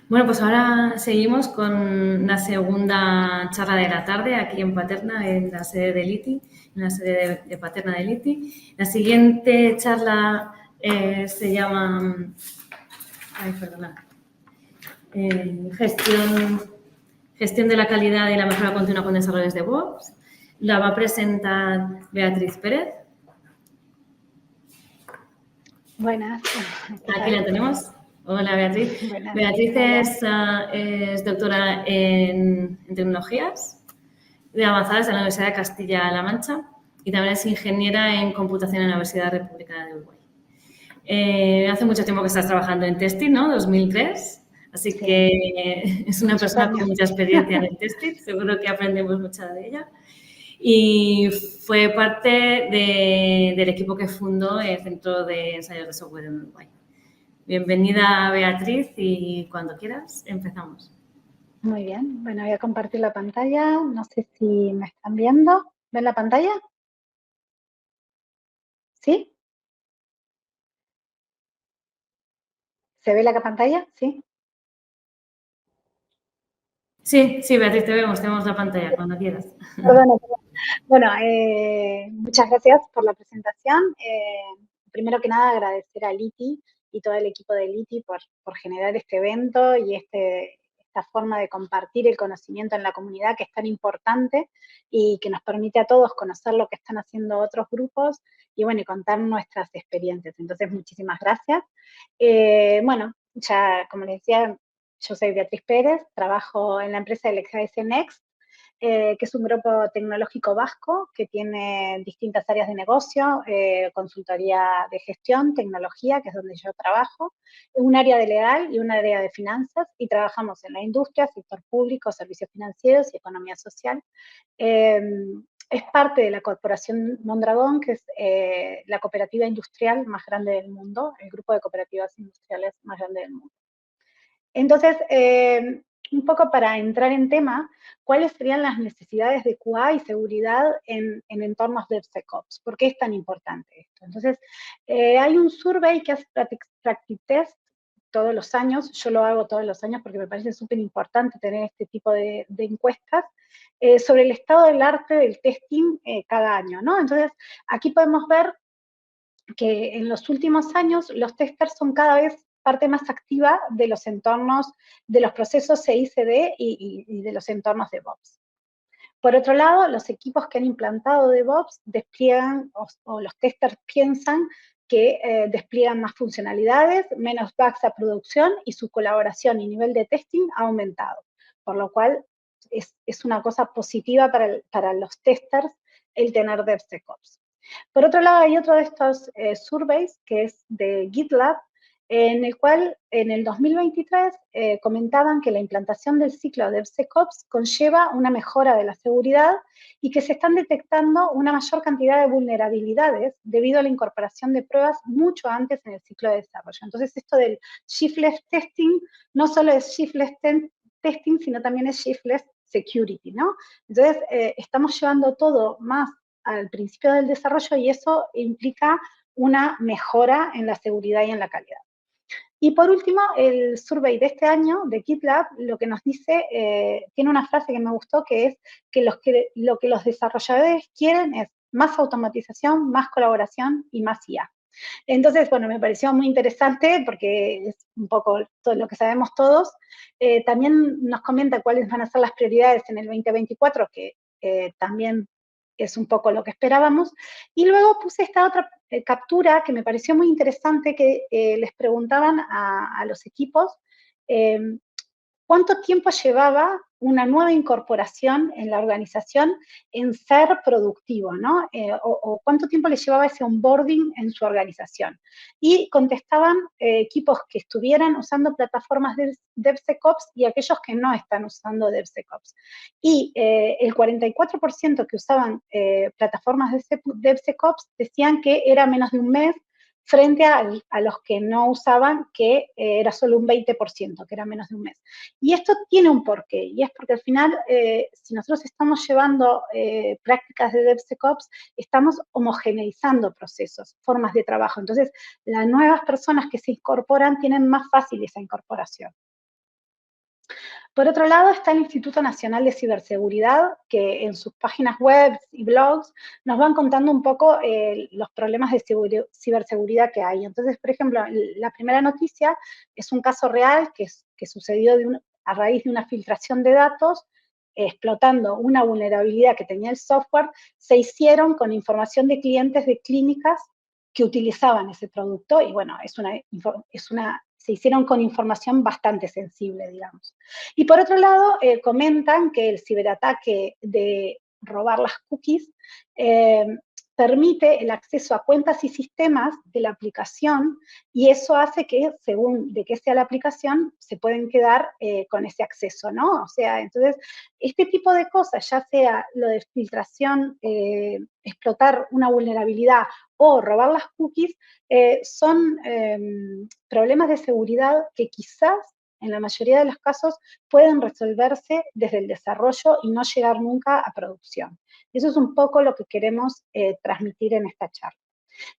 Bueno, pues ahora seguimos con la segunda charla de la tarde aquí en Paterna, en la sede de LITI, en la sede de Paterna de LITI. La siguiente charla se llama, ay, perdona, gestión de la calidad y la mejora continua con desarrollos de DevOps. La va a presentar Beatriz Pérez. Buenas, ¿qué Aquí tal? la tenemos. Hola, Beatriz. Buenas, Beatriz hola. es doctora en tecnologías de avanzadas en la Universidad de Castilla-La Mancha y también es ingeniera en computación en la Universidad Republicana de Uruguay. Hace mucho tiempo que estás trabajando en testing, ¿no? 2003. Así que Sí, es una muchos persona con años. mucha experiencia en el testing. Seguro que aprendemos mucho de ella. Y fue parte del equipo que fundó el Centro de Ensayos de Software en Uruguay. Bienvenida, Beatriz, y cuando quieras empezamos. Muy bien, bueno, voy a compartir la pantalla. No sé si me están viendo. ¿Ven la pantalla? ¿Sí? ¿Se ve la pantalla? ¿Sí? Sí, sí, Beatriz, te vemos la pantalla cuando quieras. Perdón. Bueno, muchas gracias por la presentación. Primero que nada, agradecer a Liti y todo el equipo de Liti por generar este evento y esta forma de compartir el conocimiento en la comunidad que es tan importante y que nos permite a todos conocer lo que están haciendo otros grupos y bueno, y contar nuestras experiencias. Entonces, muchísimas gracias. Bueno, ya como les decía, yo soy Beatriz Pérez, trabajo en la empresa de LXAS Next, que es un grupo tecnológico vasco que tiene distintas áreas de negocio, consultoría de gestión, tecnología, que es donde yo trabajo, un área de legal y un área de finanzas, y trabajamos en la industria, sector público, servicios financieros y economía social. Es parte de la corporación Mondragón, que es la cooperativa industrial más grande del mundo, el grupo de cooperativas industriales más grande del mundo. Entonces, un poco para entrar en tema, ¿cuáles serían las necesidades de QA y seguridad en entornos DevSecOps? ¿Por qué es tan importante esto? Entonces, hay un survey que hace Practice todos los años, yo lo hago todos los años porque me parece súper importante tener este tipo de encuestas, sobre el estado del arte del testing cada año, ¿no? Entonces, aquí podemos ver que en los últimos años los testers son cada vez parte más activa de los entornos, de los procesos CI/CD y de los entornos DevOps. Por otro lado, los equipos que han implantado DevOps despliegan, o los testers piensan que despliegan más funcionalidades, menos bugs a producción y su colaboración y nivel de testing ha aumentado. Por lo cual es una cosa positiva para los testers el tener DevSecOps. Por otro lado, hay otro de estos surveys que es de GitLab, en el cual en el 2023 comentaban que la implantación del ciclo de DevSecOps conlleva una mejora de la seguridad y que se están detectando una mayor cantidad de vulnerabilidades debido a la incorporación de pruebas mucho antes en el ciclo de desarrollo. Entonces, esto del shiftless testing no solo es shiftless testing, sino también es shiftless security, ¿no? Entonces, estamos llevando todo más al principio del desarrollo y eso implica una mejora en la seguridad y en la calidad. Y por último, el survey de este año de GitLab lo que nos dice, tiene una frase que me gustó, que es que lo que los desarrolladores quieren es más automatización, más colaboración y más IA. Entonces, bueno, me pareció muy interesante porque es un poco todo lo que sabemos todos. También nos comenta cuáles van a ser las prioridades en el 2024, que también es un poco lo que esperábamos. Y luego puse esta otra captura que me pareció muy interesante, que les preguntaban a los equipos eh, cuánto tiempo llevaba una nueva incorporación en la organización en ser productivo, ¿no? O cuánto tiempo le llevaba ese onboarding en su organización. Y contestaban equipos que estuvieran usando plataformas de DevSecOps y aquellos que no están usando DevSecOps. Y el 44% que usaban plataformas de DevSecOps decían que era menos de un mes, frente a los que no usaban, que era solo un 20%, que era menos de un mes. Y esto tiene un porqué, y es porque al final, si nosotros estamos llevando prácticas de DevSecOps, estamos homogeneizando procesos, formas de trabajo. Entonces, las nuevas personas que se incorporan tienen más fácil esa incorporación. Por otro lado está el Instituto Nacional de Ciberseguridad, que en sus páginas web y blogs nos van contando un poco los problemas de ciberseguridad que hay. Entonces, por ejemplo, la primera noticia es un caso real que sucedió a raíz de una filtración de datos, explotando una vulnerabilidad que tenía el software, se hicieron con información de clientes de clínicas que utilizaban ese producto, y bueno, se hicieron con información bastante sensible, digamos. Y por otro lado, comentan que el ciberataque de robar las cookies permite el acceso a cuentas y sistemas de la aplicación, y eso hace que, según de qué sea la aplicación, se pueden quedar con ese acceso, ¿no? O sea, entonces, este tipo de cosas, ya sea lo de filtración, explotar una vulnerabilidad o robar las cookies, son problemas de seguridad que quizás, en la mayoría de los casos, pueden resolverse desde el desarrollo y no llegar nunca a producción. Eso es un poco lo que queremos transmitir en esta charla.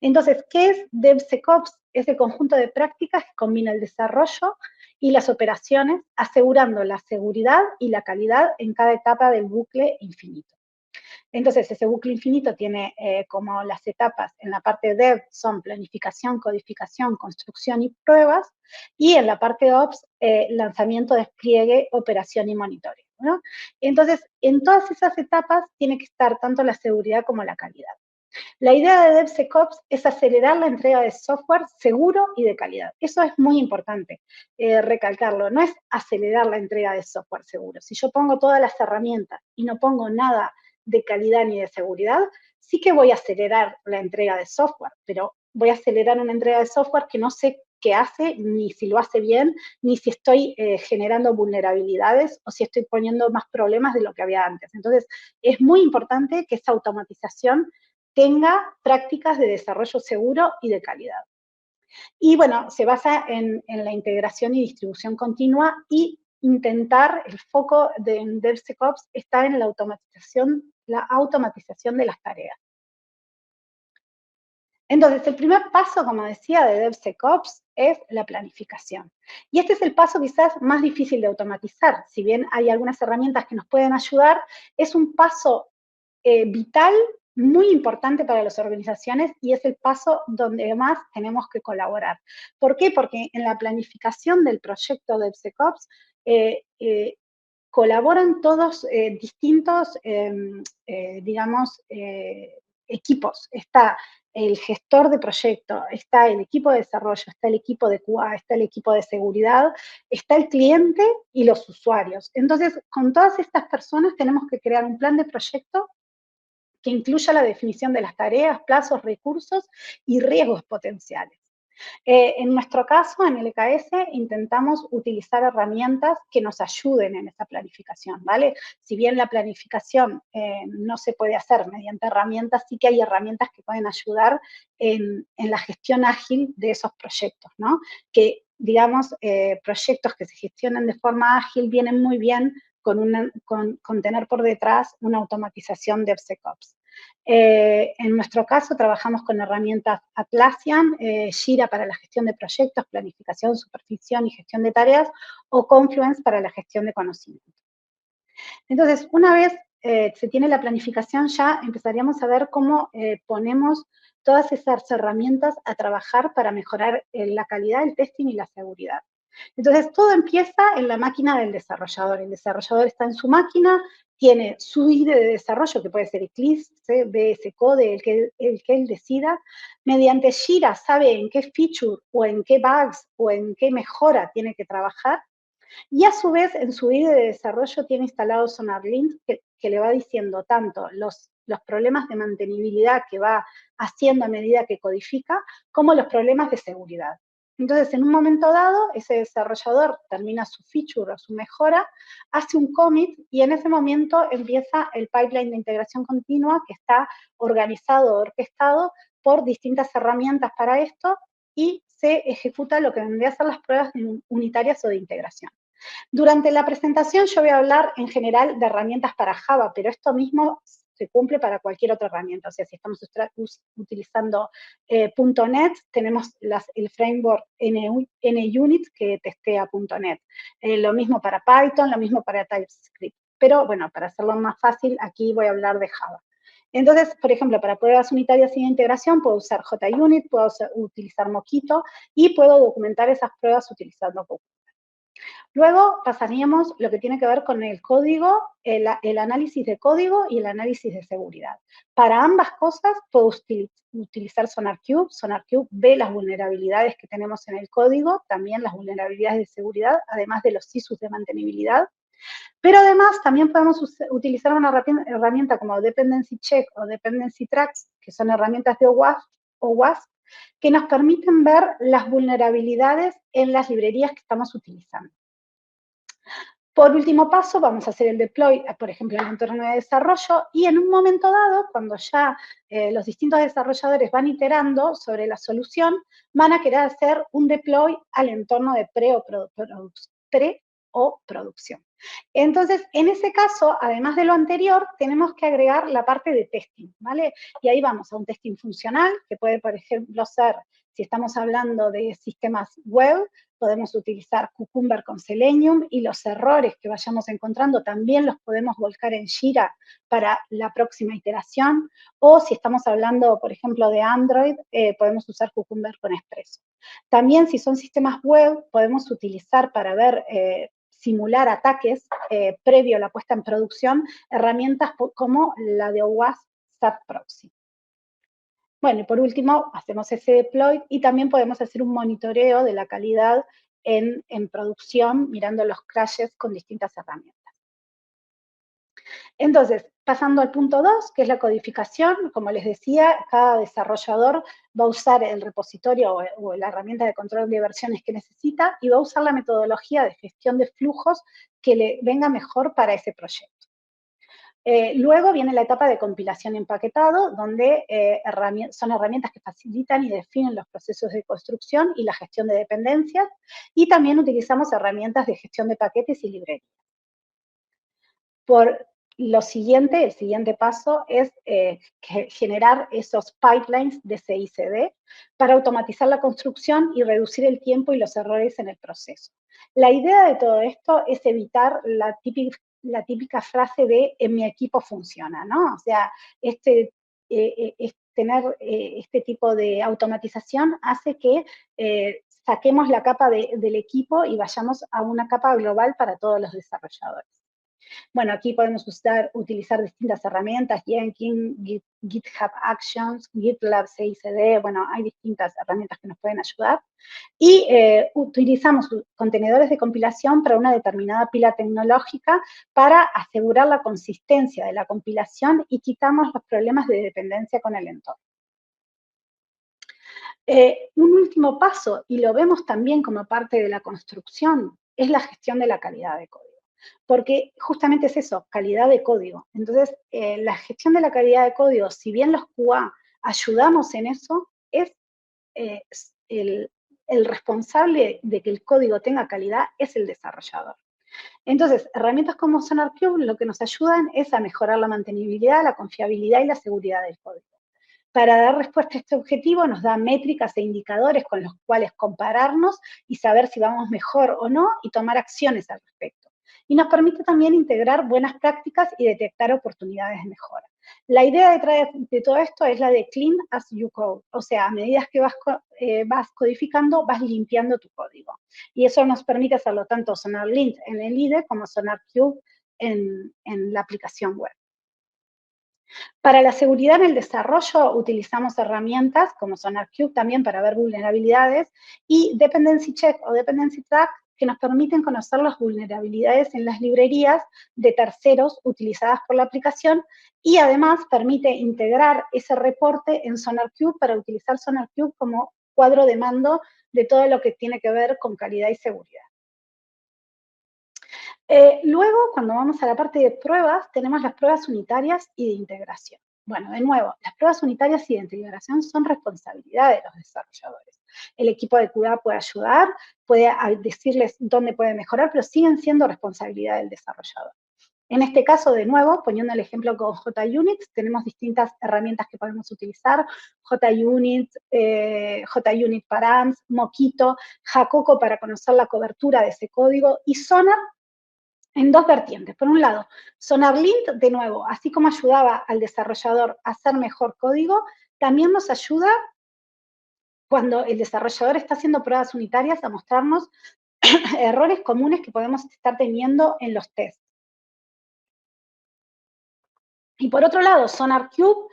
Entonces, ¿qué es DevSecOps? Es el conjunto de prácticas que combina el desarrollo y las operaciones, asegurando la seguridad y la calidad en cada etapa del bucle infinito. Entonces, ese bucle infinito tiene como las etapas en la parte dev son planificación, codificación, construcción y pruebas, y en la parte ops, lanzamiento, despliegue, operación y monitoreo, ¿no? Entonces, en todas esas etapas tiene que estar tanto la seguridad como la calidad. La idea de DevSecOps es acelerar la entrega de software seguro y de calidad. Eso es muy importante recalcarlo. No es acelerar la entrega de software seguro. Si yo pongo todas las herramientas y no pongo nada de calidad ni de seguridad, sí que voy a acelerar la entrega de software, pero voy a acelerar una entrega de software que no sé qué hace, ni si lo hace bien, ni si estoy generando vulnerabilidades o si estoy poniendo más problemas de lo que había antes. Entonces, es muy importante que esa automatización tenga prácticas de desarrollo seguro y de calidad. Y bueno, se basa en la integración y distribución continua, y intentar, el foco de DevSecOps está en la automatización de las tareas. Entonces, el primer paso, como decía, de DevSecOps es la planificación. Y este es el paso quizás más difícil de automatizar. Si bien hay algunas herramientas que nos pueden ayudar, es un paso vital, muy importante para las organizaciones, y es el paso donde más tenemos que colaborar. ¿Por qué? Porque en la planificación del proyecto DevSecOps colaboran todos distintos, digamos, equipos. Está el gestor de proyecto, está el equipo de desarrollo, está el equipo de QA, está el equipo de seguridad, está el cliente y los usuarios. Entonces, con todas estas personas tenemos que crear un plan de proyecto que incluya la definición de las tareas, plazos, recursos y riesgos potenciales. En nuestro caso, en el EKS, intentamos utilizar herramientas que nos ayuden en esa planificación, ¿vale? Si bien la planificación no se puede hacer mediante herramientas, sí que hay herramientas que pueden ayudar en la gestión ágil de esos proyectos, ¿no? Que, digamos, proyectos que se gestionan de forma ágil vienen muy bien con tener por detrás una automatización de DevSecOps. En nuestro caso trabajamos con herramientas Atlassian, Jira para la gestión de proyectos, planificación, supervisión y gestión de tareas, o Confluence para la gestión de conocimiento. Entonces, una vez se tiene la planificación, ya empezaríamos a ver cómo ponemos todas esas herramientas a trabajar para mejorar la calidad del testing y la seguridad. Entonces, todo empieza en la máquina del desarrollador. El desarrollador está en su máquina, tiene su IDE de desarrollo, que puede ser Eclipse, VS Code, el que él decida. Mediante Jira sabe en qué feature o en qué bugs o en qué mejora tiene que trabajar. Y a su vez, en su IDE de desarrollo tiene instalado SonarLint, que le va diciendo tanto los problemas de mantenibilidad que va haciendo a medida que codifica, como los problemas de seguridad. Entonces, en un momento dado, ese desarrollador termina su feature o su mejora, hace un commit, y en ese momento empieza el pipeline de integración continua, que está organizado, orquestado por distintas herramientas para esto, y se ejecuta lo que vendría a ser las pruebas unitarias o de integración. Durante la presentación yo voy a hablar en general de herramientas para Java, pero esto mismo se cumple para cualquier otra herramienta. O sea, si estamos utilizando .NET, tenemos el framework NUnit que testea .NET. Lo mismo para Python, lo mismo para TypeScript. Pero bueno, para hacerlo más fácil, aquí voy a hablar de Java. Entonces, por ejemplo, para pruebas unitarias sin integración, puedo usar JUnit, puedo utilizar Mockito y puedo documentar esas pruebas utilizando Cucumber. Luego pasaríamos lo que tiene que ver con el código, el análisis de código y el análisis de seguridad. Para ambas cosas puedo utilizar SonarQube. SonarQube ve las vulnerabilidades que tenemos en el código, también las vulnerabilidades de seguridad, además de los ISUs de mantenibilidad. Pero además también podemos utilizar una herramienta como Dependency Check o Dependency Tracks, que son herramientas de OWASP, que nos permiten ver las vulnerabilidades en las librerías que estamos utilizando. Por último paso, vamos a hacer el deploy, por ejemplo, en el entorno de desarrollo, y en un momento dado, cuando ya los distintos desarrolladores van iterando sobre la solución, van a querer hacer un deploy al entorno de pre o producción. Entonces, en ese caso, además de lo anterior, tenemos que agregar la parte de testing, ¿vale? Y ahí vamos a un testing funcional, que puede, por ejemplo, ser, si estamos hablando de sistemas web, podemos utilizar Cucumber con Selenium y los errores que vayamos encontrando también los podemos volcar en Jira para la próxima iteración. O si estamos hablando, por ejemplo, de Android, podemos usar Cucumber con Espresso. También, si son sistemas web, podemos utilizar para ver simular ataques previo a la puesta en producción, herramientas como la de OWASP SAP Proxy. Bueno, y por último, hacemos ese deploy y también podemos hacer un monitoreo de la calidad en producción, mirando los crashes con distintas herramientas. Entonces, pasando al punto 2, que es la codificación, como les decía, cada desarrollador va a usar el repositorio o la herramienta de control de versiones que necesita y va a usar la metodología de gestión de flujos que le venga mejor para ese proyecto. Luego viene la etapa de compilación y empaquetado, donde son herramientas que facilitan y definen los procesos de construcción y la gestión de dependencias, y también utilizamos herramientas de gestión de paquetes y librerías. Por lo siguiente, el siguiente paso es generar esos pipelines de CI/CD para automatizar la construcción y reducir el tiempo y los errores en el proceso. La idea de todo esto es evitar la típica frase de en mi equipo funciona, ¿no? O sea, tener este tipo de automatización hace que saquemos la capa del equipo y vayamos a una capa global para todos los desarrolladores. Bueno, aquí podemos utilizar distintas herramientas, Jenkins, GitHub Actions, GitLab CI/CD, bueno, hay distintas herramientas que nos pueden ayudar. Y utilizamos contenedores de compilación para una determinada pila tecnológica para asegurar la consistencia de la compilación y quitamos los problemas de dependencia con el entorno. Un último paso, y lo vemos también como parte de la construcción, es la gestión de la calidad de código. Porque justamente es eso, calidad de código. Entonces, la gestión de la calidad de código, si bien los QA ayudamos en eso, es el responsable de que el código tenga calidad es el desarrollador. Entonces, herramientas como SonarQube lo que nos ayudan es a mejorar la mantenibilidad, la confiabilidad y la seguridad del código. Para dar respuesta a este objetivo nos da métricas e indicadores con los cuales compararnos y saber si vamos mejor o no y tomar acciones al respecto. Y nos permite también integrar buenas prácticas y detectar oportunidades de mejora. La idea detrás de todo esto es la de clean as you code, o sea, a medida que vas codificando, vas limpiando tu código. Y eso nos permite hacerlo tanto SonarLint en el IDE como SonarQube en la aplicación web. Para la seguridad en el desarrollo utilizamos herramientas como SonarQube también para ver vulnerabilidades y Dependency Check o Dependency Track que nos permiten conocer las vulnerabilidades en las librerías de terceros utilizadas por la aplicación y además permite integrar ese reporte en SonarQube para utilizar SonarQube como cuadro de mando de todo lo que tiene que ver con calidad y seguridad. Luego, cuando vamos a la parte de pruebas, tenemos las pruebas unitarias y de integración. Bueno, de nuevo, las pruebas unitarias y de integración son responsabilidad de los desarrolladores. El equipo de QA puede ayudar, puede decirles dónde puede mejorar, pero siguen siendo responsabilidad del desarrollador. En este caso, de nuevo, poniendo el ejemplo con JUnit, tenemos distintas herramientas que podemos utilizar, JUnit, JUnit Params, Mockito, Jacoco para conocer la cobertura de ese código, y Sonar en dos vertientes. Por un lado, SonarLint, de nuevo, así como ayudaba al desarrollador a hacer mejor código, también nos ayuda cuando el desarrollador está haciendo pruebas unitarias a mostrarnos errores comunes que podemos estar teniendo en los tests. Y por otro lado, SonarQube,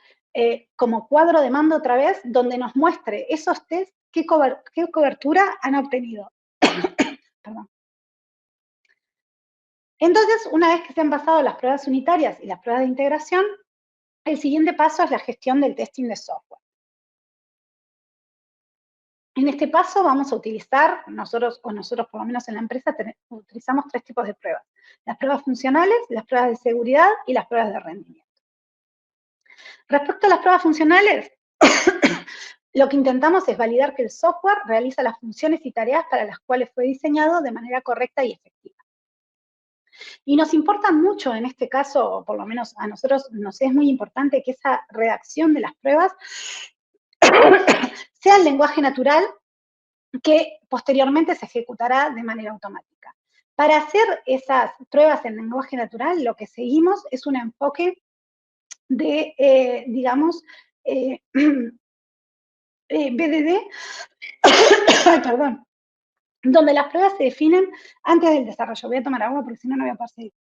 como cuadro de mando otra vez, donde nos muestre esos tests, qué cobertura han obtenido. Perdón. Entonces, una vez que se han pasado las pruebas unitarias y las pruebas de integración, el siguiente paso es la gestión del testing de software. En este paso vamos a utilizar, nosotros por lo menos en la empresa, utilizamos tres tipos de pruebas. Las pruebas funcionales, las pruebas de seguridad y las pruebas de rendimiento. Respecto a las pruebas funcionales, lo que intentamos es validar que el software realiza las funciones y tareas para las cuales fue diseñado de manera correcta y efectiva. Y nos importa mucho en este caso, o por lo menos a nosotros nos es muy importante que esa redacción de las pruebas sea en lenguaje natural que posteriormente se ejecutará de manera automática. Para hacer esas pruebas en lenguaje natural, lo que seguimos es un enfoque de, digamos, BDD, ay, perdón, donde las pruebas se definen antes del desarrollo. Voy a tomar agua porque si no, no voy a poder seguir.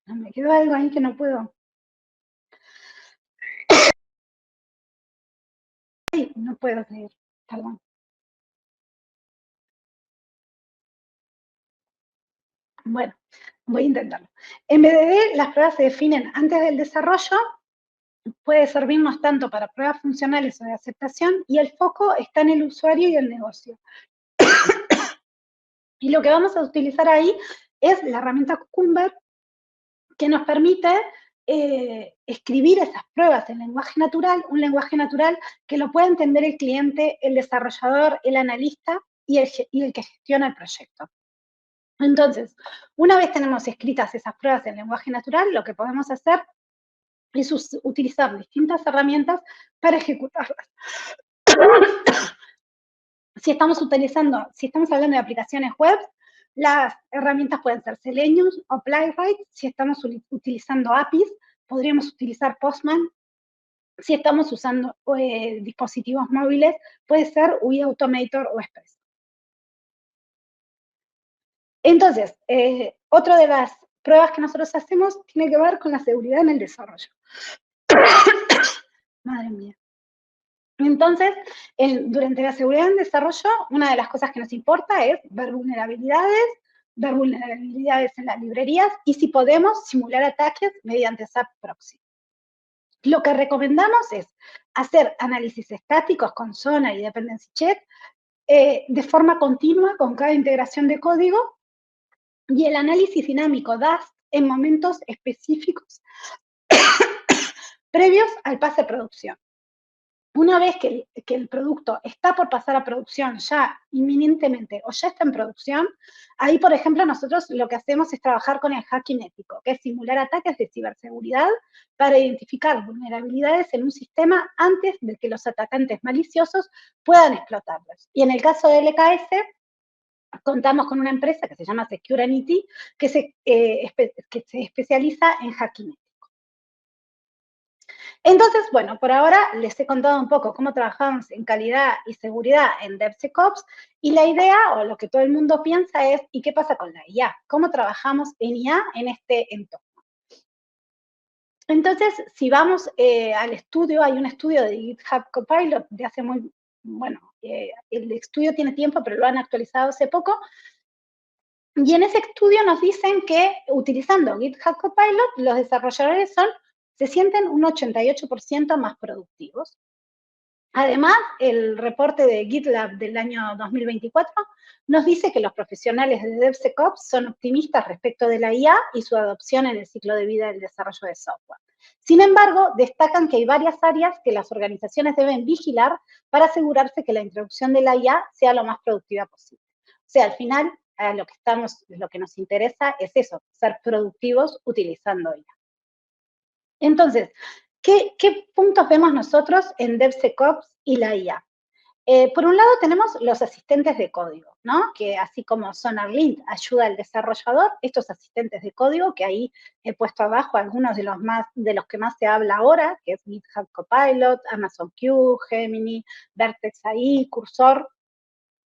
Me quedó algo ahí que no puedo. Ay, no puedo seguir, perdón. Bueno, voy a intentarlo. En BDD, las pruebas se definen antes del desarrollo, puede servirnos tanto para pruebas funcionales o de aceptación, y el foco está en el usuario y el negocio. Y lo que vamos a utilizar ahí es la herramienta Cucumber, que nos permite escribir esas pruebas en lenguaje natural, un lenguaje natural que lo pueda entender el cliente, el desarrollador, el analista y el que gestiona el proyecto. Entonces, una vez tenemos escritas esas pruebas en lenguaje natural, lo que podemos hacer es utilizar distintas herramientas para ejecutarlas. Si estamos hablando de aplicaciones web, las herramientas pueden ser Selenium o Playwright. Si estamos utilizando APIs, podríamos utilizar Postman. Si estamos usando dispositivos móviles, puede ser UI Automator o Express. Entonces, otra de las pruebas que nosotros hacemos tiene que ver con la seguridad en el desarrollo. Madre mía. Entonces, durante la seguridad en desarrollo, una de las cosas que nos importa es ver vulnerabilidades en las librerías y, si podemos, simular ataques mediante SAP Proxy. Lo que recomendamos es hacer análisis estáticos con Sonar y Dependency Check de forma continua con cada integración de código, y el análisis dinámico DAST en momentos específicos previos al pase a producción. Una vez que el producto está por pasar a producción ya inminentemente o ya está en producción, ahí, por ejemplo, nosotros lo que hacemos es trabajar con el hacking ético, que es simular ataques de ciberseguridad para identificar vulnerabilidades en un sistema antes de que los atacantes maliciosos puedan explotarlos. Y en el caso de LKS, contamos con una empresa que se llama Security, que se especializa en hacking ético. Entonces, bueno, por ahora les he contado un poco cómo trabajamos en calidad y seguridad en DevSecOps, y la idea, o lo que todo el mundo piensa, es ¿y qué pasa con la IA? ¿Cómo trabajamos en IA en este entorno? Entonces, si vamos al estudio, hay un estudio de GitHub Copilot de hace el estudio tiene tiempo, pero lo han actualizado hace poco, y en ese estudio nos dicen que utilizando GitHub Copilot, los desarrolladores se sienten un 88% más productivos. Además, el reporte de GitLab del año 2024 nos dice que los profesionales de DevSecOps son optimistas respecto de la IA y su adopción en el ciclo de vida del desarrollo de software. Sin embargo, destacan que hay varias áreas que las organizaciones deben vigilar para asegurarse que la introducción de la IA sea lo más productiva posible. O sea, al final, lo que nos interesa es eso, ser productivos utilizando IA. Entonces, ¿qué puntos vemos nosotros en DevSecOps y la IA? Por un lado tenemos los asistentes de código, ¿no? Que así como SonarLint ayuda al desarrollador, estos asistentes de código, que ahí he puesto abajo algunos de los que más se habla ahora, que es GitHub Copilot, Amazon Q, Gemini, Vertex AI, Cursor,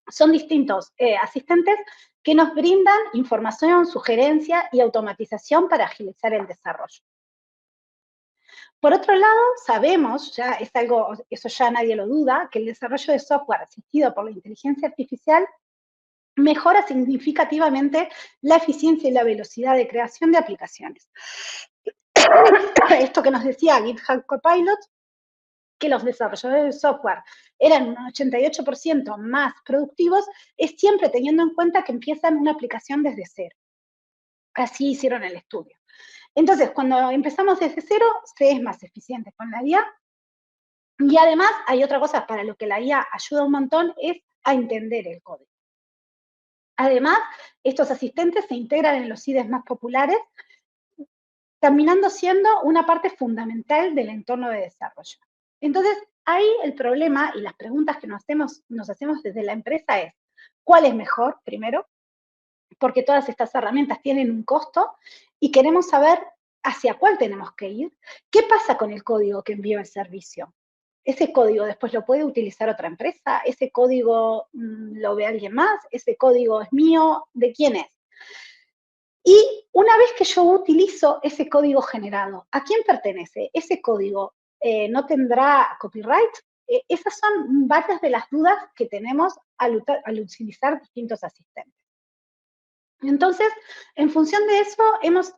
son distintos asistentes que nos brindan información, sugerencia y automatización para agilizar el desarrollo. Por otro lado, sabemos, ya es algo, eso ya nadie lo duda, que el desarrollo de software asistido por la inteligencia artificial mejora significativamente la eficiencia y la velocidad de creación de aplicaciones. Esto que nos decía GitHub Copilot, que los desarrolladores de software eran un 88% más productivos, es siempre teniendo en cuenta que empiezan una aplicación desde cero. Así hicieron el estudio. Entonces, cuando empezamos desde cero, se es más eficiente con la IA. Y además, hay otra cosa para lo que la IA ayuda un montón, es a entender el código. Además, estos asistentes se integran en los IDEs más populares, terminando siendo una parte fundamental del entorno de desarrollo. Entonces, ahí el problema y las preguntas que nos hacemos desde la empresa es, ¿cuál es mejor, primero? Porque todas estas herramientas tienen un costo y queremos saber hacia cuál tenemos que ir. ¿Qué pasa con el código que envío el servicio? ¿Ese código después lo puede utilizar otra empresa? ¿Ese código lo ve alguien más? ¿Ese código es mío? ¿De quién es? Y una vez que yo utilizo ese código generado, ¿a quién pertenece? ¿Ese código no tendrá copyright? Esas son varias de las dudas que tenemos al utilizar distintos asistentes. Entonces, en función de eso,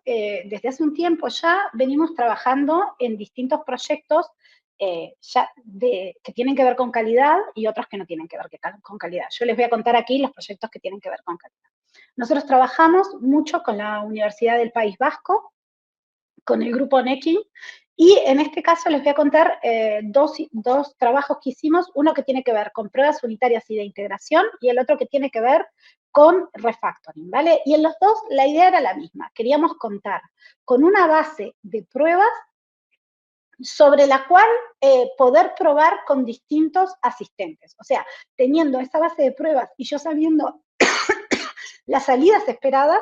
desde hace un tiempo ya, venimos trabajando en distintos proyectos que tienen que ver con calidad y otros que no tienen que ver con calidad. Yo les voy a contar aquí los proyectos que tienen que ver con calidad. Nosotros trabajamos mucho con la Universidad del País Vasco, con el grupo Nekin, y en este caso les voy a contar dos trabajos que hicimos, uno que tiene que ver con pruebas unitarias y de integración, y el otro que tiene que ver con refactoring, ¿vale? Y en los dos la idea era la misma, queríamos contar con una base de pruebas sobre la cual poder probar con distintos asistentes. O sea, teniendo esa base de pruebas y yo sabiendo las salidas esperadas,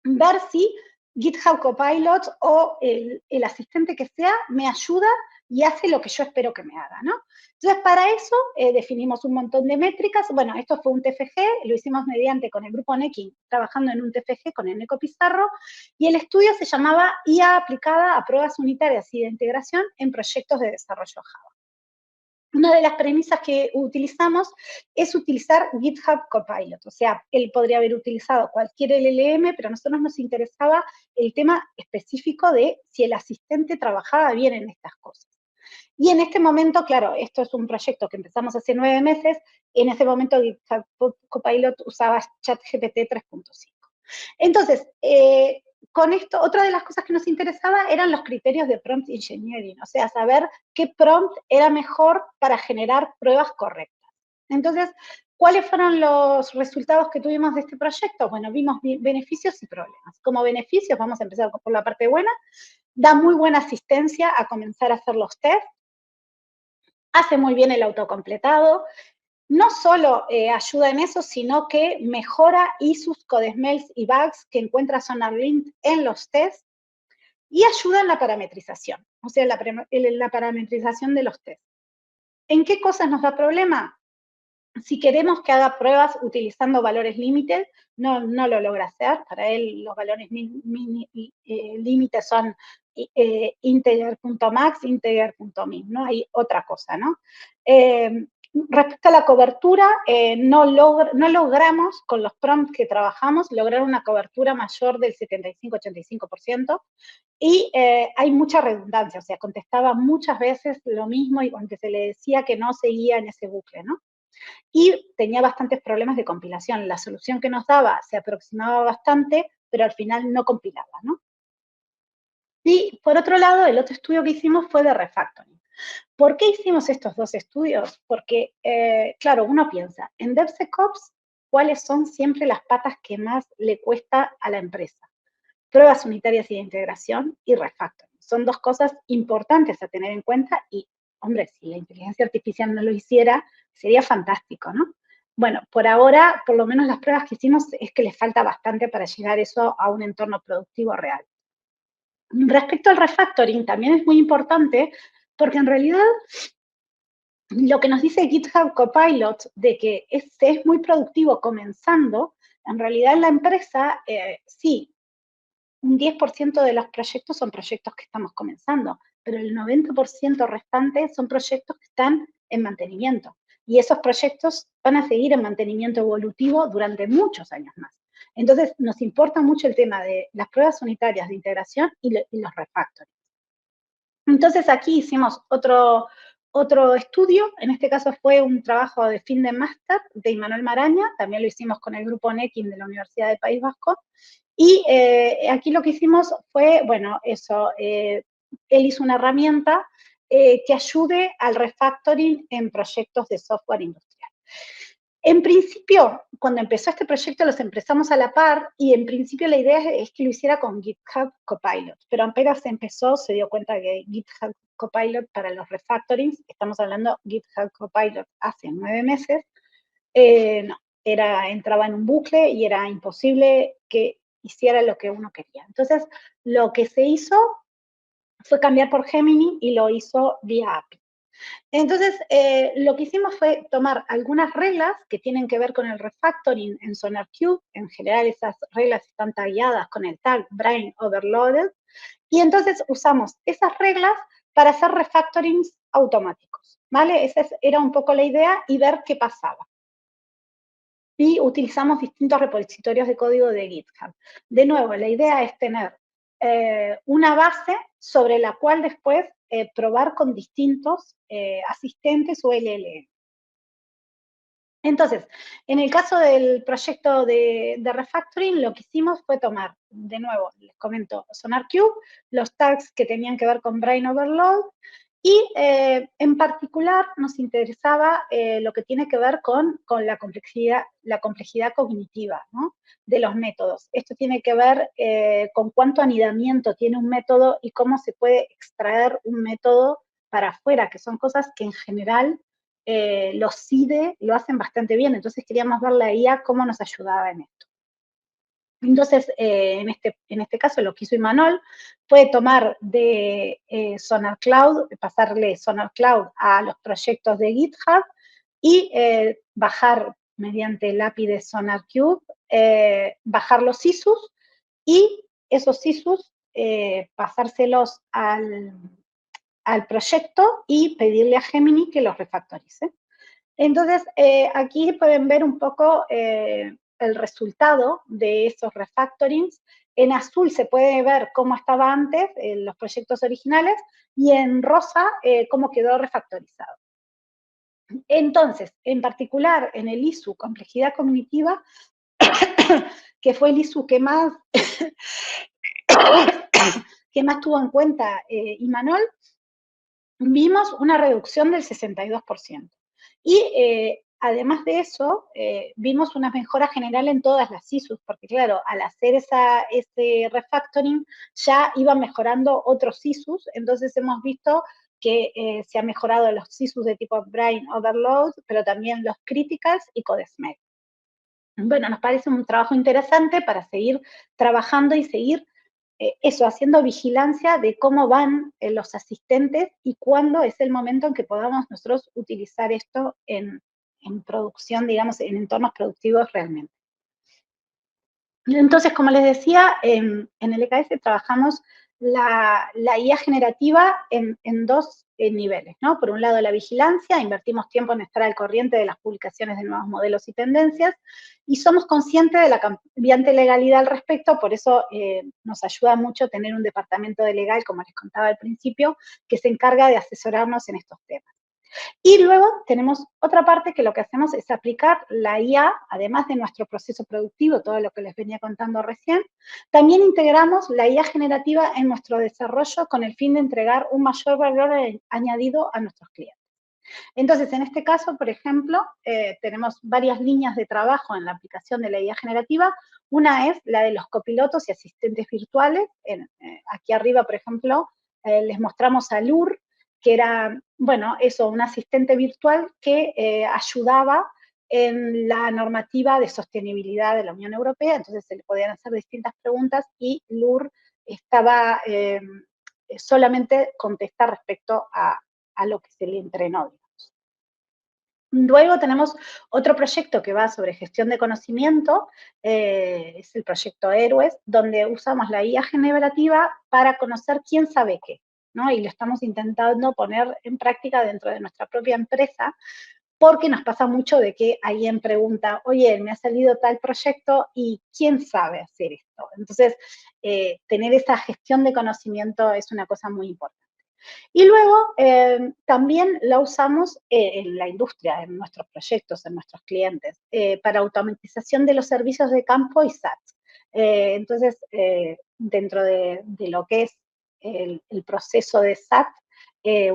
ver si GitHub Copilot o el asistente que sea me ayuda y hace lo que yo espero que me haga, ¿no? Entonces, para eso definimos un montón de métricas. Bueno, esto fue un TFG, lo hicimos mediante con el grupo Nekin, trabajando en un TFG con el Neco Pizarro, y el estudio se llamaba IA aplicada a pruebas unitarias y de integración en proyectos de desarrollo Java. Una de las premisas que utilizamos es utilizar GitHub Copilot. O sea, él podría haber utilizado cualquier LLM, pero a nosotros nos interesaba el tema específico de si el asistente trabajaba bien en estas cosas. Y en este momento, claro, esto es un proyecto que empezamos hace 9 meses, en ese momento GitHub Copilot usaba ChatGPT 3.5. Entonces, con esto, otra de las cosas que nos interesaba eran los criterios de prompt engineering, o sea, saber qué prompt era mejor para generar pruebas correctas. Entonces, ¿cuáles fueron los resultados que tuvimos de este proyecto? Bueno, vimos beneficios y problemas. Como beneficios, vamos a empezar por la parte buena, da muy buena asistencia a comenzar a hacer los tests, hace muy bien el autocompletado, no solo ayuda en eso, sino que mejora issues, codesmells y bugs que encuentra SonarLint en los tests y ayuda en la parametrización, o sea, la parametrización de los tests. ¿En qué cosas nos da problema? Si queremos que haga pruebas utilizando valores límites, no lo logra hacer. Para él los valores límites son integer.max, integer.min, no hay otra cosa, ¿no? Respecto a la cobertura, no logramos, con los prompts que trabajamos, lograr una cobertura mayor del 75-85%, y hay mucha redundancia, o sea, contestaba muchas veces lo mismo y aunque se le decía que no, seguía en ese bucle, ¿no? Y tenía bastantes problemas de compilación. La solución que nos daba se aproximaba bastante, pero al final no compilaba, ¿no? Y por otro lado, el otro estudio que hicimos fue de refactoring. ¿Por qué hicimos estos dos estudios? Porque, claro, uno piensa, en DevSecOps, ¿cuáles son siempre las patas que más le cuesta a la empresa? Pruebas unitarias y de integración y refactoring. Son dos cosas importantes a tener en cuenta y, hombre, si la inteligencia artificial no lo hiciera, sería fantástico, ¿no? Bueno, por ahora, por lo menos las pruebas que hicimos es que les falta bastante para llegar eso a un entorno productivo real. Respecto al refactoring, también es muy importante porque en realidad lo que nos dice GitHub Copilot de que se es muy productivo comenzando, en realidad en la empresa, sí, un 10% de los proyectos son proyectos que estamos comenzando, pero el 90% restante son proyectos que están en mantenimiento. Y esos proyectos van a seguir en mantenimiento evolutivo durante muchos años más. Entonces, nos importa mucho el tema de las pruebas unitarias de integración y los refactores. Entonces, aquí hicimos otro estudio, en este caso fue un trabajo de fin de máster de Imanol Maraña, también lo hicimos con el grupo NECIM de la Universidad del País Vasco, y aquí lo que hicimos fue, bueno, eso, él hizo una herramienta que ayude al refactoring en proyectos de software industrial. En principio, cuando empezó este proyecto, los empezamos a la par y en principio la idea es que lo hiciera con GitHub Copilot, pero apenas empezó, se dio cuenta que GitHub Copilot para los refactorings, estamos hablando GitHub Copilot hace 9 meses, no, entraba en un bucle y era imposible que hiciera lo que uno quería. Entonces, lo que se hizo fue cambiar por Gemini y lo hizo vía API. Entonces, lo que hicimos fue tomar algunas reglas que tienen que ver con el refactoring en SonarQube. En general, esas reglas están tagueadas con el tag Brain Overloaded. Y entonces usamos esas reglas para hacer refactorings automáticos, ¿vale? Esa era un poco la idea y ver qué pasaba. Y utilizamos distintos repositorios de código de GitHub. De nuevo, la idea es tener una base sobre la cual después probar con distintos asistentes o LLM. Entonces, en el caso del proyecto de refactoring, lo que hicimos fue tomar, de nuevo, les comento, SonarQube, los tags que tenían que ver con Brain Overload, y en particular nos interesaba lo que tiene que ver con la complejidad cognitiva, ¿no?, de los métodos. Esto tiene que ver con cuánto anidamiento tiene un método y cómo se puede extraer un método para afuera, que son cosas que en general los CIDE lo hacen bastante bien, entonces queríamos ver la IA cómo nos ayudaba en esto. Entonces, en este caso, lo que hizo Imanol fue tomar de Sonar Cloud, pasarle Sonar Cloud a los proyectos de GitHub y bajar mediante el API de SonarQube, bajar los ISUs y esos ISUs pasárselos al proyecto y pedirle a Gemini que los refactorice. Entonces, aquí pueden ver un poco el resultado de esos refactorings. En azul se puede ver cómo estaba antes, los proyectos originales, y en rosa cómo quedó refactorizado. Entonces, en particular, en el ISU, complejidad cognitiva, que fue el ISU que más, tuvo en cuenta Imanol, vimos una reducción del 62%. Y además de eso, vimos una mejora general en todas las ISUs, porque claro, al hacer ese refactoring ya iba mejorando otros ISUs, entonces hemos visto que se han mejorado los ISUs de tipo Brain Overload, pero también los Criticals y CodeSmet. Bueno, nos parece un trabajo interesante para seguir trabajando y seguir eso, haciendo vigilancia de cómo van los asistentes y cuándo es el momento en que podamos nosotros utilizar esto en producción, digamos, en entornos productivos realmente. Entonces, como les decía, en el EKS trabajamos la IA generativa en dos niveles, ¿no? Por un lado, la vigilancia, invertimos tiempo en estar al corriente de las publicaciones de nuevos modelos y tendencias, y somos conscientes de la cambiante legalidad al respecto, por eso nos ayuda mucho tener un departamento de legal, como les contaba al principio, que se encarga de asesorarnos en estos temas. Y luego tenemos otra parte que lo que hacemos es aplicar la IA, además de nuestro proceso productivo, todo lo que les venía contando recién, también integramos la IA generativa en nuestro desarrollo con el fin de entregar un mayor valor añadido a nuestros clientes. Entonces, en este caso, por ejemplo, tenemos varias líneas de trabajo en la aplicación de la IA generativa. Una es la de los copilotos y asistentes virtuales. Aquí arriba, por ejemplo, les mostramos a Lur, que era, bueno, eso, un asistente virtual que ayudaba en la normativa de sostenibilidad de la Unión Europea. Entonces, se le podían hacer distintas preguntas y Lur estaba solamente contestar respecto a lo que se le entrenó. Luego tenemos otro proyecto que va sobre gestión de conocimiento, es el proyecto Héroes, donde usamos la IA generativa para conocer quién sabe qué, ¿no? Y lo estamos intentando poner en práctica dentro de nuestra propia empresa, porque nos pasa mucho de que alguien pregunta, oye, me ha salido tal proyecto y ¿quién sabe hacer esto? Entonces, tener esa gestión de conocimiento es una cosa muy importante. Y luego también la usamos en la industria, en nuestros proyectos, en nuestros clientes, para automatización de los servicios de campo y SAT. Entonces, dentro de lo que es el proceso de SAT,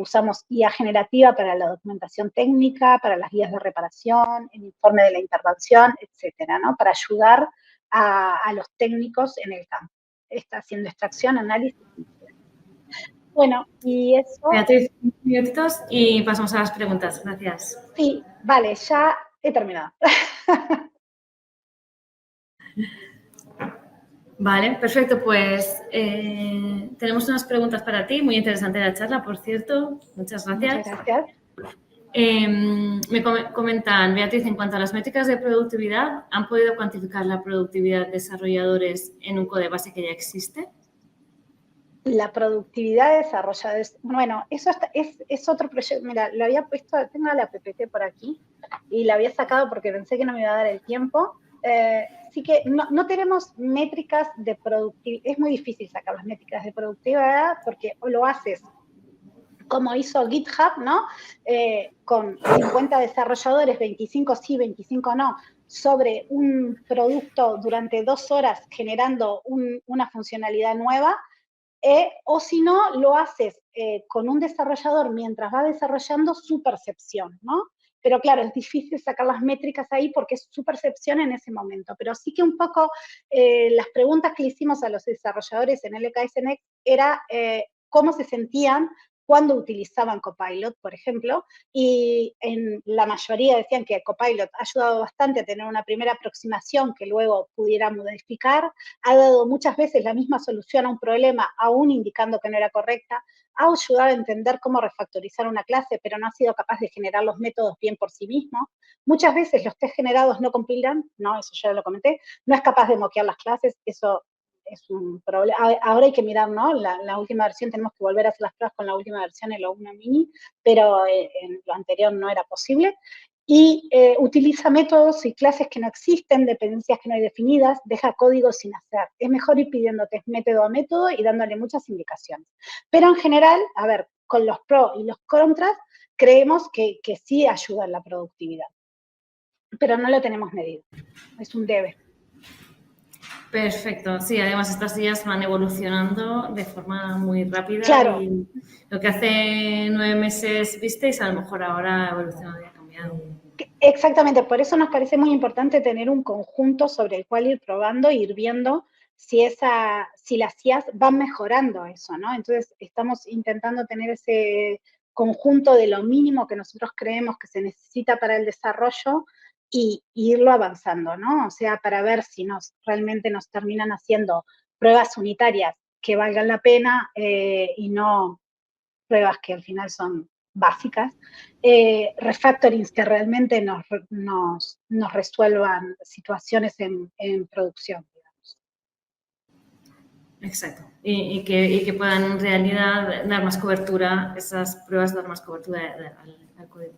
usamos IA generativa para la documentación técnica, para las guías de reparación, el informe de la intervención, etcétera, ¿no? Para ayudar a los técnicos en el campo. Está haciendo extracción, análisis. Bueno, y eso... Beatriz, 5 minutitos y pasamos a las preguntas. Gracias. Sí, vale, ya he terminado. Vale, perfecto. Pues tenemos unas preguntas para ti. Muy interesante la charla, por cierto. Muchas gracias. Muchas gracias. Me comentan, Beatriz, en cuanto a las métricas de productividad, ¿han podido cuantificar la productividad de desarrolladores en un código base que ya existe? La productividad de desarrolladores, bueno, eso es otro proyecto. Mira, lo había puesto, tengo la PPT por aquí y la había sacado porque pensé que no me iba a dar el tiempo. Así que no tenemos métricas de productividad. Es muy difícil sacar las métricas de productividad porque o lo haces como hizo GitHub, ¿no? Con 50 desarrolladores, 25 sí, 25 no, sobre un producto durante 2 horas generando una funcionalidad nueva, o si no, lo haces con un desarrollador mientras va desarrollando su percepción, ¿no? Pero claro, es difícil sacar las métricas ahí porque es su percepción en ese momento. Pero sí que un poco las preguntas que le hicimos a los desarrolladores en LKS Next era cómo se sentían cuando utilizaban Copilot, por ejemplo, y en la mayoría decían que Copilot ha ayudado bastante a tener una primera aproximación que luego pudiera modificar, ha dado muchas veces la misma solución a un problema, aún indicando que no era correcta, ha ayudado a entender cómo refactorizar una clase, pero no ha sido capaz de generar los métodos bien por sí mismo. Muchas veces los test generados no compilan, no, eso ya lo comenté, no es capaz de moquear las clases, eso es un problema. Ahora hay que mirar, ¿no? La última versión, tenemos que volver a hacer las pruebas con la última versión en la 1 mini, pero en lo anterior no era posible. Y utiliza métodos y clases que no existen, dependencias que no hay definidas, deja código sin hacer. Es mejor ir pidiéndote método a método y dándole muchas indicaciones. Pero en general, a ver, con los pros y los contras, creemos que sí ayuda en la productividad. Pero no lo tenemos medido. Es un debe. Perfecto, sí, además estas sillas van evolucionando de forma muy rápida. Claro. Y lo que hace 9 meses visteis, a lo mejor ahora ha evolucionado y ha cambiado. Exactamente, por eso nos parece muy importante tener un conjunto sobre el cual ir probando e ir viendo si las IAs van mejorando eso, ¿no? Entonces estamos intentando tener ese conjunto de lo mínimo que nosotros creemos que se necesita para el desarrollo y irlo avanzando, ¿no? O sea, para ver si realmente nos terminan haciendo pruebas unitarias que valgan la pena y no pruebas que al final son básicas, refactorings que realmente nos resuelvan situaciones en producción, digamos. Exacto. Y que puedan en realidad dar más cobertura, esas pruebas dar más cobertura al código.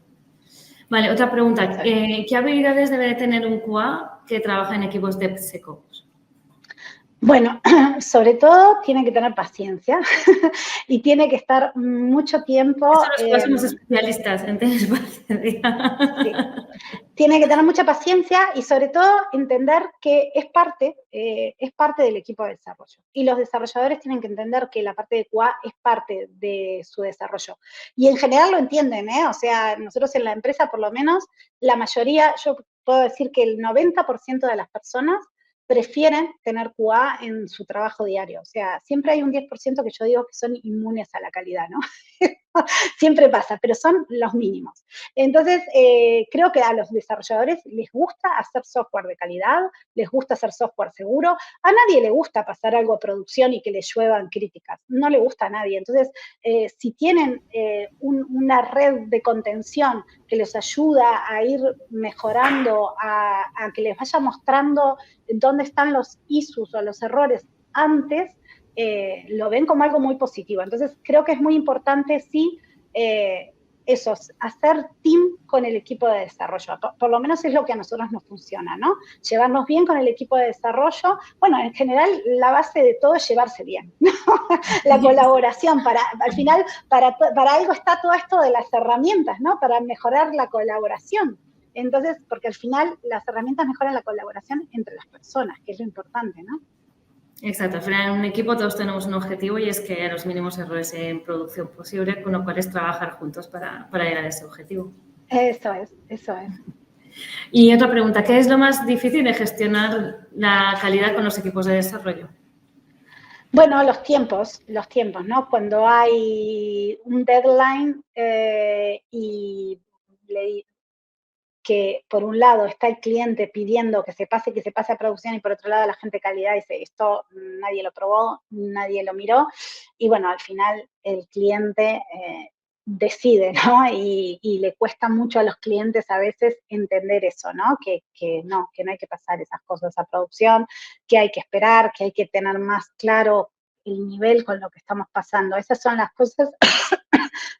Vale, otra pregunta. ¿Qué habilidades debe tener un QA que trabaja en equipos DevSecOps? Bueno, sobre todo tiene que tener paciencia y tiene que estar mucho tiempo... Eso los próximos especialistas en tener paciencia. Sí. Tiene que tener mucha paciencia y sobre todo entender que es parte del equipo de desarrollo. Y los desarrolladores tienen que entender que la parte de QA es parte de su desarrollo. Y en general lo entienden, ¿eh? O sea, nosotros en la empresa, por lo menos, la mayoría, yo puedo decir que el 90% de las personas prefieren tener QA en su trabajo diario. O sea, siempre hay un 10% que yo digo que son inmunes a la calidad, ¿no? Siempre pasa, pero son los mínimos. Entonces, creo que a los desarrolladores les gusta hacer software de calidad, les gusta hacer software seguro. A nadie le gusta pasar algo a producción y que le lluevan críticas. No le gusta a nadie. Entonces, si tienen una red de contención que les ayuda a ir mejorando, a que les vaya mostrando dónde están los issues o los errores antes, lo ven como algo muy positivo. Entonces, creo que es muy importante, sí, eso, hacer team con el equipo de desarrollo. Por lo menos es lo que a nosotros nos funciona, ¿no? Llevarnos bien con el equipo de desarrollo. Bueno, en general, la base de todo es llevarse bien, ¿no? La colaboración. Al final, para algo está todo esto de las herramientas, ¿no? Para mejorar la colaboración. Entonces, porque al final las herramientas mejoran la colaboración entre las personas, que es lo importante, ¿no? Exacto, al final en un equipo todos tenemos un objetivo y es que haya los mínimos errores en producción posible, con lo cual es trabajar juntos para llegar a ese objetivo. Eso es, eso es. Y otra pregunta, ¿qué es lo más difícil de gestionar la calidad con los equipos de desarrollo? Bueno, los tiempos, ¿no? Cuando hay un deadline y que por un lado está el cliente pidiendo que se pase a producción y por otro lado la gente de calidad dice, esto nadie lo probó, nadie lo miró, y bueno, al final el cliente decide, ¿no? Y le cuesta mucho a los clientes a veces entender eso, ¿no? Que no hay que pasar esas cosas a producción, que hay que esperar, que hay que tener más claro el nivel con lo que estamos pasando. Esas son las cosas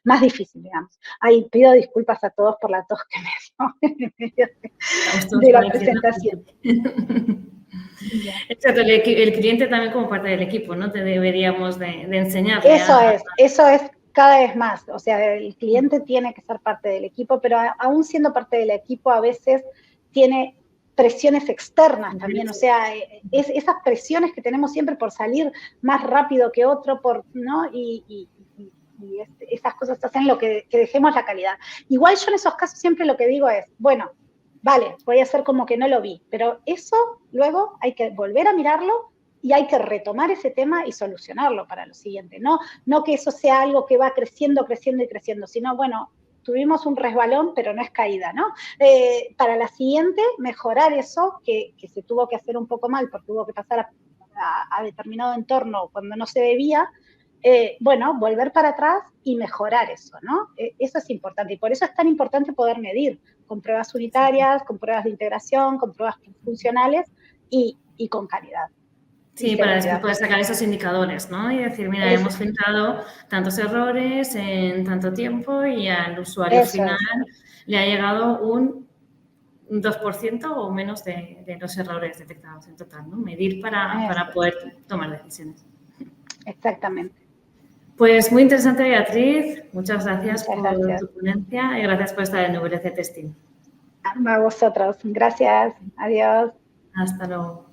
más difíciles, digamos. Ay, pido disculpas a todos por la tos que me dio de la presentación. Exacto, el cliente también como parte del equipo, ¿no? Te deberíamos de enseñar. Eso es cada vez más. O sea, el cliente tiene que ser parte del equipo, pero aún siendo parte del equipo a veces tiene presiones externas también, o sea, esas presiones que tenemos siempre por salir más rápido que otro, ¿no? Y esas cosas hacen lo que dejemos la calidad. Igual yo en esos casos siempre lo que digo es, bueno, vale, voy a hacer como que no lo vi, pero eso luego hay que volver a mirarlo y hay que retomar ese tema y solucionarlo para lo siguiente. No que eso sea algo que va creciendo, creciendo y creciendo, sino, bueno, tuvimos un resbalón, pero no es caída, ¿no? Para la siguiente, mejorar eso que se tuvo que hacer un poco mal porque tuvo que pasar a determinado entorno cuando no se debía. Bueno, volver para atrás y mejorar eso, ¿no? Eso es importante y por eso es tan importante poder medir con pruebas unitarias, con pruebas de integración, con pruebas funcionales y con calidad. Sí, para después poder sacar esos indicadores, ¿no? Y decir, mira, hemos filtrado tantos errores en tanto tiempo y al usuario final le ha llegado un 2% o menos de los errores detectados en total, ¿no? Medir para poder tomar decisiones. Exactamente. Pues muy interesante, Beatriz. Muchas gracias por tu ponencia y gracias por estar en WC Testing. A vosotros. Gracias. Adiós. Hasta luego.